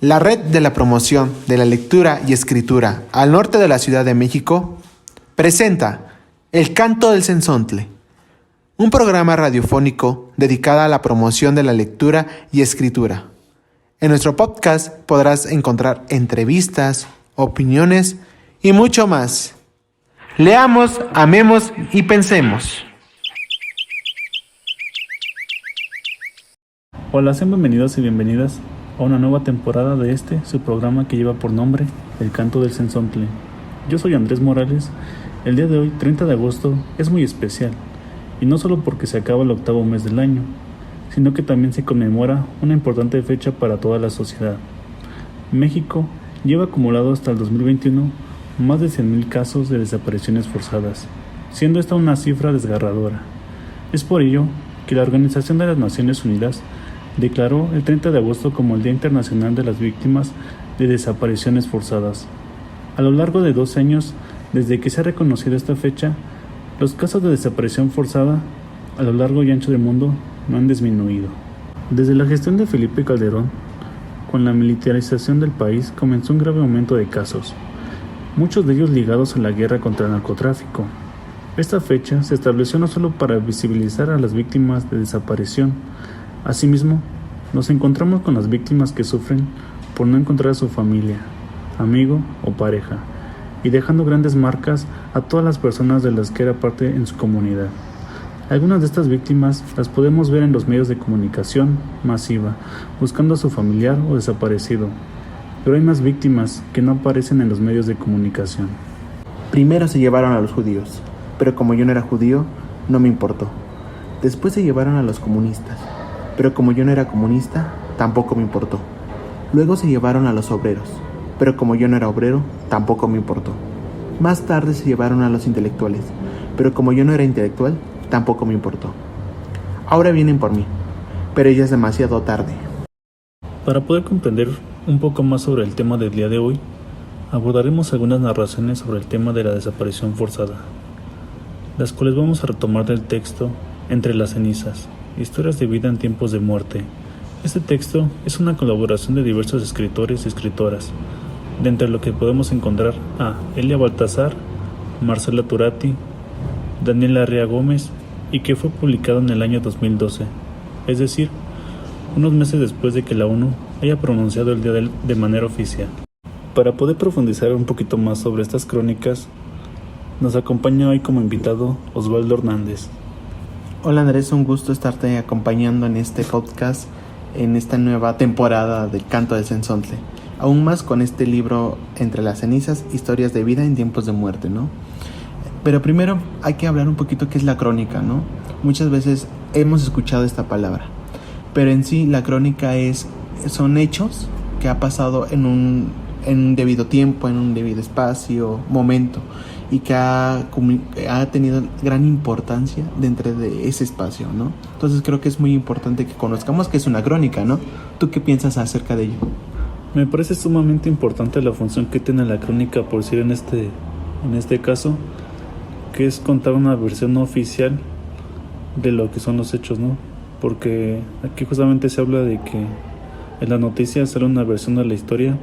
La Red de la Promoción de la Lectura y Escritura al norte de la Ciudad de México presenta El Canto del Cenzontle, un programa radiofónico dedicado a la promoción de la lectura y escritura. En nuestro podcast podrás encontrar entrevistas, opiniones y mucho más. Leamos, amemos y pensemos. Hola, sean bienvenidos y bienvenidas a una nueva temporada de su programa que lleva por nombre El Canto del Cenzontle. Yo soy Andrés Morales. El día de hoy, 30 de agosto, es muy especial, y no solo porque se acaba el octavo mes del año, sino que también se conmemora una importante fecha para toda la sociedad. México lleva acumulado hasta el 2021 más de 100,000 casos de desapariciones forzadas, siendo esta una cifra desgarradora. Es por ello que la Organización de las Naciones Unidas declaró el 30 de agosto como el Día Internacional de las Víctimas de Desapariciones Forzadas. A lo largo de 12 años desde que se ha reconocido esta fecha, los casos de desaparición forzada a lo largo y ancho del mundo no han disminuido. Desde la gestión de Felipe Calderón, con la militarización del país, comenzó un grave aumento de casos, muchos de ellos ligados a la guerra contra el narcotráfico. Esta fecha se estableció no solo para visibilizar a las víctimas de desaparición. Asimismo, nos encontramos con las víctimas que sufren por no encontrar a su familia, amigo o pareja, y dejando grandes marcas a todas las personas de las que era parte en su comunidad. Algunas de estas víctimas las podemos ver en los medios de comunicación masiva, buscando a su familiar o desaparecido, pero hay más víctimas que no aparecen en los medios de comunicación. Primero se llevaron a los judíos, pero como yo no era judío, no me importó. Después se llevaron a los comunistas, pero como yo no era comunista, tampoco me importó. Luego se llevaron a los obreros, pero como yo no era obrero, tampoco me importó. Más tarde se llevaron a los intelectuales, pero como yo no era intelectual, tampoco me importó. Ahora vienen por mí, pero ya es demasiado tarde. Para poder comprender un poco más sobre el tema del día de hoy, abordaremos algunas narraciones sobre el tema de la desaparición forzada, las cuales vamos a retomar del texto Entre las cenizas, historias de vida en tiempos de muerte. Este texto es una colaboración de diversos escritores y escritoras, de entre lo que podemos encontrar a Elia Baltasar, Marcela Turati, Daniela Arrea Gómez, y que fue publicado en el año 2012, es decir, unos meses después de que la ONU haya pronunciado el día de manera oficial. Para poder profundizar un poquito más sobre estas crónicas, nos acompaña hoy como invitado Osvaldo Hernández. Hola Andrés, un gusto estarte acompañando en este podcast, en esta nueva temporada del Canto del Cenzontle. Aún más con este libro Entre las cenizas, historias de vida en tiempos de muerte, ¿no? Pero primero hay que hablar un poquito qué es la crónica, ¿no? Muchas veces hemos escuchado esta palabra, pero en sí la crónica son hechos que ha pasado en un debido tiempo, en un debido espacio, momento, y que ha tenido gran importancia dentro de ese espacio, ¿no? Entonces creo que es muy importante que conozcamos qué es una crónica, ¿no? ¿Tú qué piensas acerca de ello? Me parece sumamente importante la función que tiene la crónica, por decir en este caso, que es contar una versión no oficial de lo que son los hechos, ¿no? Porque aquí justamente se habla de que en las noticias sale una versión de la historia.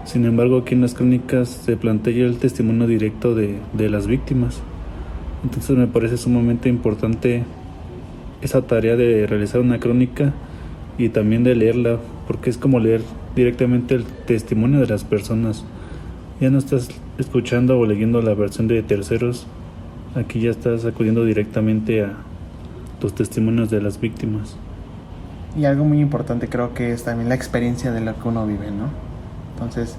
Sin embargo, aquí en las crónicas se plantea el testimonio directo de las víctimas. Entonces me parece sumamente importante esa tarea de realizar una crónica y también de leerla, porque es como leer directamente el testimonio de las personas. Ya no estás escuchando o leyendo la versión de terceros, aquí ya estás acudiendo directamente a los testimonios de las víctimas. Y algo muy importante creo que es también la experiencia de lo que uno vive, ¿no? Entonces,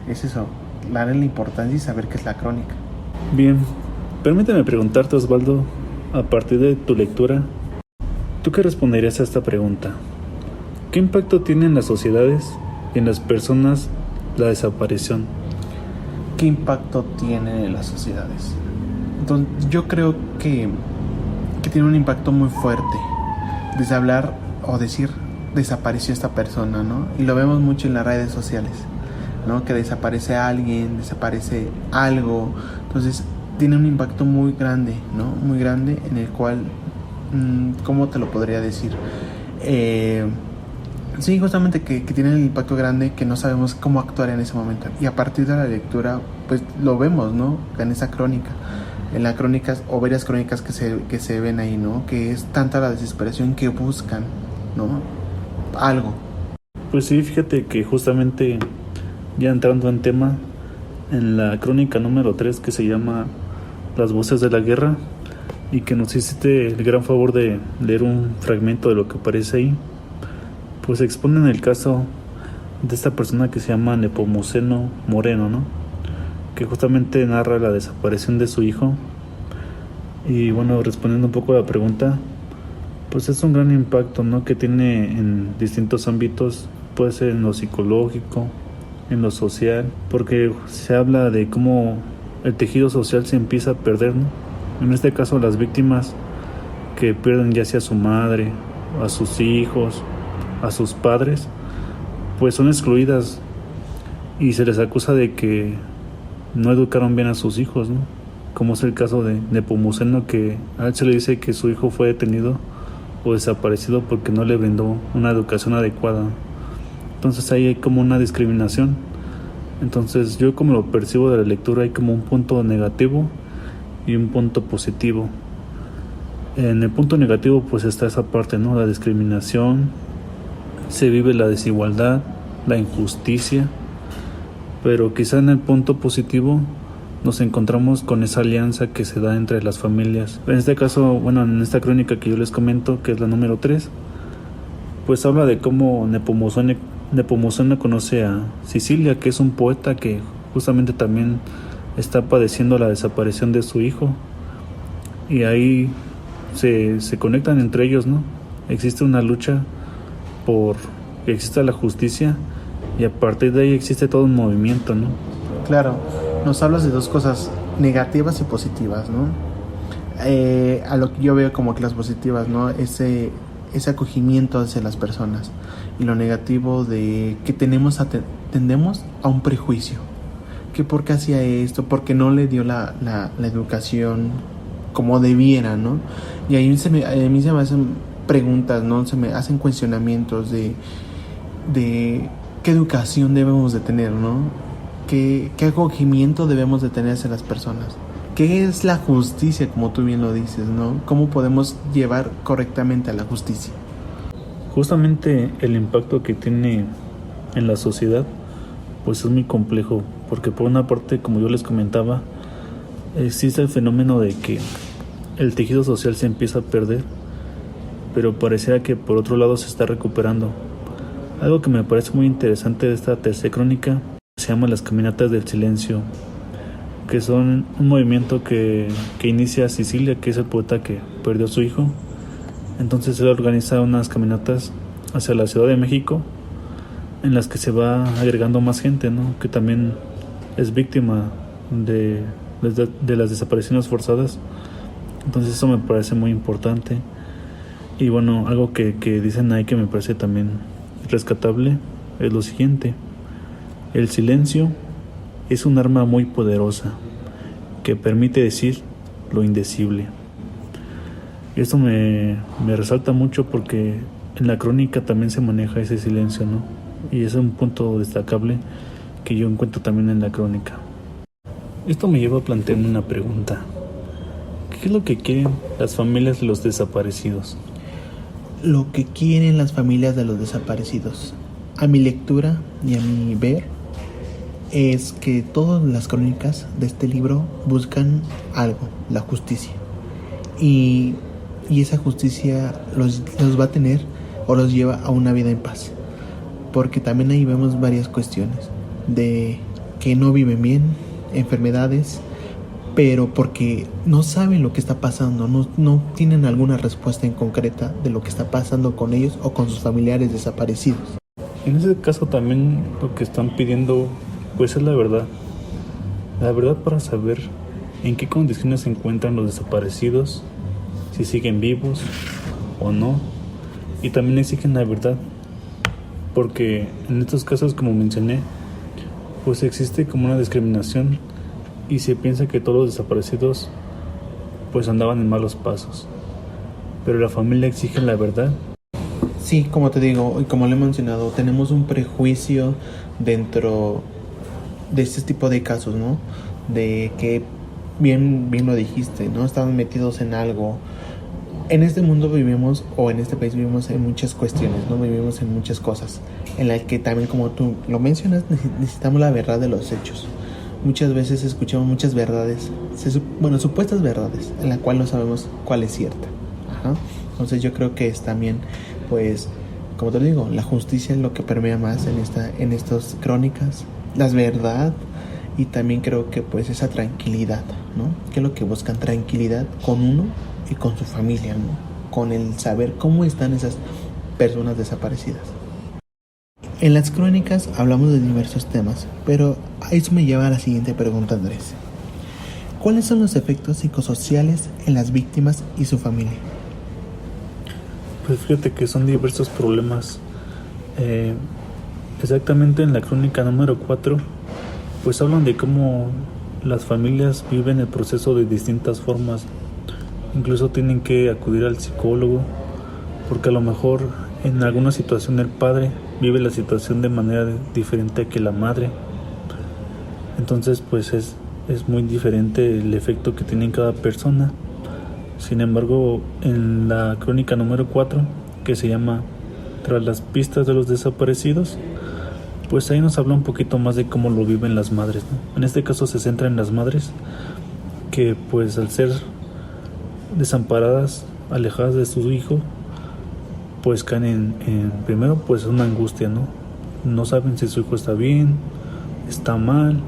es eso, darle la importancia y saber qué es la crónica. Bien, permíteme preguntarte, Osvaldo, a partir de tu lectura, ¿tú qué responderías a esta pregunta? ¿Qué impacto tiene en las sociedades y en las personas la desaparición? ¿Qué impacto tiene en las sociedades? Entonces, yo creo que tiene un impacto muy fuerte. Desde hablar o decir desapareció esta persona, ¿no? Y lo vemos mucho en las redes sociales, ¿no? Que desaparece alguien, desaparece algo. Entonces tiene un impacto muy grande, ¿no? Muy grande, en el cual, ¿cómo te lo podría decir? Sí, justamente que tienen el impacto grande que no sabemos cómo actuar en ese momento. Y a partir de la lectura, pues lo vemos, ¿no? En esa crónica. En las crónicas o varias crónicas que se ven ahí, ¿no? Que es tanta la desesperación que buscan, ¿no? Algo. Pues sí, fíjate que justamente ya entrando en tema, en la crónica número 3 que se llama Las voces de la guerra y que nos hiciste el gran favor de leer un fragmento de lo que aparece ahí, pues exponen el caso de esta persona que se llama Nepomuceno Moreno, ¿no? Que justamente narra la desaparición de su hijo. Y bueno, respondiendo un poco a la pregunta, pues es un gran impacto, ¿no? Que tiene en distintos ámbitos, puede ser en lo psicológico, en lo social, porque se habla de cómo el tejido social se empieza a perder, ¿no? En este caso las víctimas que pierden ya sea a su madre, a sus hijos, a sus padres, pues son excluidas y se les acusa de que no educaron bien a sus hijos, ¿no? Como es el caso de Nepomuceno, que a él se le dice que su hijo fue detenido o desaparecido porque no le brindó una educación adecuada. Entonces ahí hay como una discriminación. Entonces yo, como lo percibo de la lectura, hay como un punto negativo y un punto positivo. En el punto negativo pues está esa parte, ¿no? La discriminación, se vive la desigualdad, la injusticia, pero quizá en el punto positivo nos encontramos con esa alianza que se da entre las familias. En este caso, bueno, en esta crónica que yo les comento, que es la número 3, pues habla de cómo Nepomuceno conoce a Sicilia, que es un poeta que justamente también está padeciendo la desaparición de su hijo, y ahí se conectan entre ellos, ¿no? Existe una lucha por que exista la justicia y a partir de ahí existe todo un movimiento, ¿no? Claro, nos hablas de dos cosas negativas y positivas, ¿no? A lo que yo veo como que las positivas, ¿no? Ese acogimiento hacia las personas, y lo negativo de que tendemos a un prejuicio, que por qué hacía esto, porque no le dio la educación como debiera, ¿no? Y ahí a mí se me hacen preguntas, ¿no? Se me hacen cuestionamientos de qué educación debemos de tener, ¿no? ¿Qué acogimiento debemos de tener hacia las personas? ¿Qué es la justicia, como tú bien lo dices, ¿no? ¿Cómo podemos llevar correctamente a la justicia? Justamente el impacto que tiene en la sociedad pues es muy complejo, porque por una parte, como yo les comentaba, existe el fenómeno de que el tejido social se empieza a perder, pero pareciera que por otro lado se está recuperando. Algo que me parece muy interesante de esta tercera crónica se llama las caminatas del silencio, que son un movimiento que inicia Sicilia, que es el poeta que perdió a su hijo. Entonces él organiza unas caminatas hacia la Ciudad de México, en las que se va agregando más gente, ¿no? Que también es víctima de las desapariciones forzadas. Entonces eso me parece muy importante. Y bueno, algo que dicen ahí que me parece también rescatable es lo siguiente: el silencio es un arma muy poderosa que permite decir lo indecible. Y esto me resalta mucho porque en la crónica también se maneja ese silencio, ¿no? Y es un punto destacable que yo encuentro también en la crónica. Esto me lleva a plantearme una pregunta: ¿qué es lo que quieren las familias de los desaparecidos? Lo que quieren las familias de los desaparecidos, a mi lectura y a mi ver, es que todas las crónicas de este libro buscan algo, la justicia. Y esa justicia los va a tener o los lleva a una vida en paz. Porque también ahí vemos varias cuestiones de que no viven bien, enfermedades, pero porque no saben lo que está pasando, no tienen alguna respuesta en concreta de lo que está pasando con ellos o con sus familiares desaparecidos. En ese caso también lo que están pidiendo pues es la verdad para saber en qué condiciones se encuentran los desaparecidos, si siguen vivos o no, y también exigen la verdad, porque en estos casos, como mencioné, pues existe como una discriminación y se piensa que todos los desaparecidos pues andaban en malos pasos, pero la familia exige la verdad Sí, como te digo, y como lo he mencionado, tenemos un prejuicio dentro de este tipo de casos, ¿no? De que, bien lo dijiste, ¿no? Estaban metidos en algo. En este mundo vivimos, o en este país vivimos en muchas cuestiones, ¿no? Vivimos en muchas cosas, en las que también, como tú lo mencionas, necesitamos la verdad de los hechos. Muchas veces escuchamos muchas verdades, supuestas verdades, en la cual no sabemos cuál es cierta. Ajá. Entonces yo creo que es también, pues, como te digo, la justicia es lo que permea más en estas crónicas, la verdad, y también creo que pues esa tranquilidad, ¿no? Que es lo que buscan, tranquilidad con uno y con su familia, ¿no? Con el saber cómo están esas personas desaparecidas. En las crónicas hablamos de diversos temas, pero eso me lleva a la siguiente pregunta, Andrés. ¿Cuáles son los efectos psicosociales en las víctimas y su familia? Pues fíjate que son diversos problemas. Exactamente en la crónica número 4, pues hablan de cómo las familias viven el proceso de distintas formas. Incluso tienen que acudir al psicólogo, porque a lo mejor en alguna situación el padre vive la situación de manera diferente que la madre. Entonces pues es muy diferente el efecto que tiene en cada persona. Sin embargo, en la crónica número 4, que se llama Tras las pistas de los desaparecidos, pues ahí nos habla un poquito más de cómo lo viven las madres, ¿no? En este caso se centra en las madres que pues al ser desamparadas, alejadas de su hijo, pues caen en primero pues una angustia, ¿no? No saben si su hijo está bien, está mal,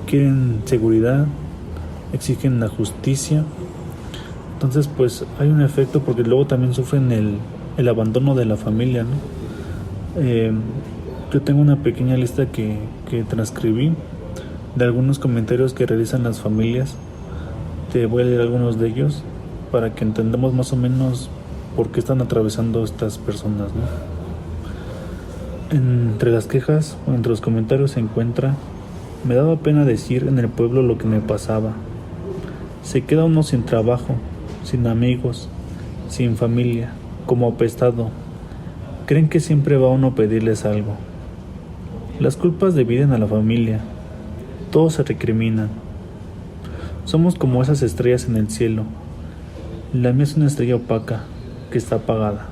quieren seguridad, exigen la justicia. Entonces pues hay un efecto, porque luego también sufren el abandono de la familia, ¿no? Yo tengo una pequeña lista que transcribí de algunos comentarios que realizan las familias. Te voy a leer algunos de ellos para que entendamos más o menos por qué están atravesando estas personas, ¿no? Entre las quejas o entre los comentarios se encuentra: me daba pena decir en el pueblo lo que me pasaba. Se queda uno sin trabajo, sin amigos, sin familia, como apestado. Creen que siempre va uno a pedirles algo. Las culpas dividen a la familia. Todos se recriminan. Somos como esas estrellas en el cielo. La mía es una estrella opaca que está apagada.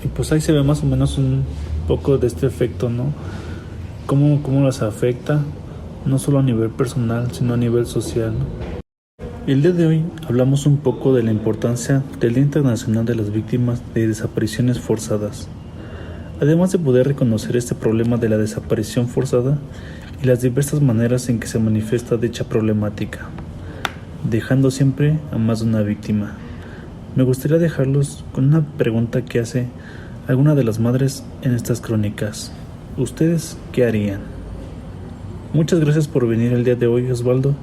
Y pues ahí se ve más o menos un poco de este efecto, ¿no? Cómo las afecta, no solo a nivel personal, sino a nivel social, ¿no? El día de hoy hablamos un poco de la importancia del Día Internacional de las Víctimas de Desapariciones Forzadas. Además de poder reconocer este problema de la desaparición forzada y las diversas maneras en que se manifiesta dicha problemática, dejando siempre a más de una víctima. Me gustaría dejarlos con una pregunta que hace alguna de las madres en estas crónicas. ¿Ustedes qué harían? Muchas gracias por venir el día de hoy, Osvaldo,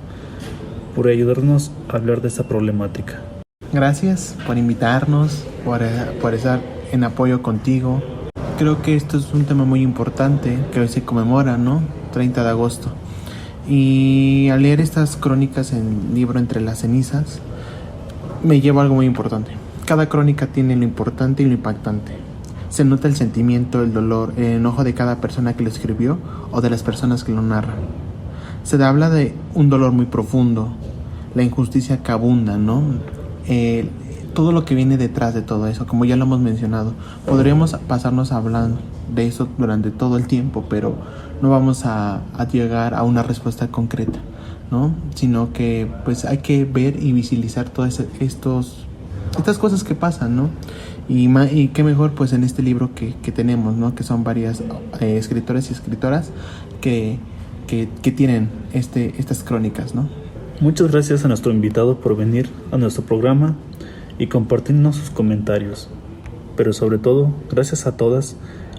por ayudarnos a hablar de esta problemática. Gracias por invitarnos, por estar en apoyo contigo. Creo que esto es un tema muy importante que hoy se conmemora, ¿no? 30 de agosto. Y al leer estas crónicas en el libro Entre las cenizas, me llevo algo muy importante. Cada crónica tiene lo importante y lo impactante. Se nota el sentimiento, el dolor, el enojo de cada persona que lo escribió o de las personas que lo narran. Se habla de un dolor muy profundo, la injusticia que abunda, ¿no? Todo lo que viene detrás de todo eso, como ya lo hemos mencionado. Podríamos pasarnos hablando de eso durante todo el tiempo, pero no vamos a llegar a una respuesta concreta, ¿no? Sino que pues hay que ver y visibilizar todas estas cosas que pasan, ¿no? Y qué mejor pues en este libro que tenemos, ¿no? Que son varias escritores y escritoras que tienen estas crónicas, ¿no? Muchas gracias a nuestro invitado por venir a nuestro programa y compartirnos sus comentarios. Pero sobre todo, gracias a todas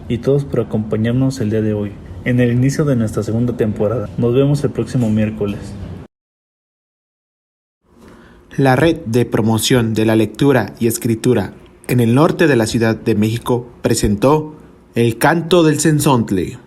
y todos por acompañarnos el día de hoy, en el inicio de nuestra segunda temporada. Nos vemos el próximo miércoles. La Red de Promoción de la Lectura y Escritura en el norte de la Ciudad de México presentó El Canto del Cenzontle.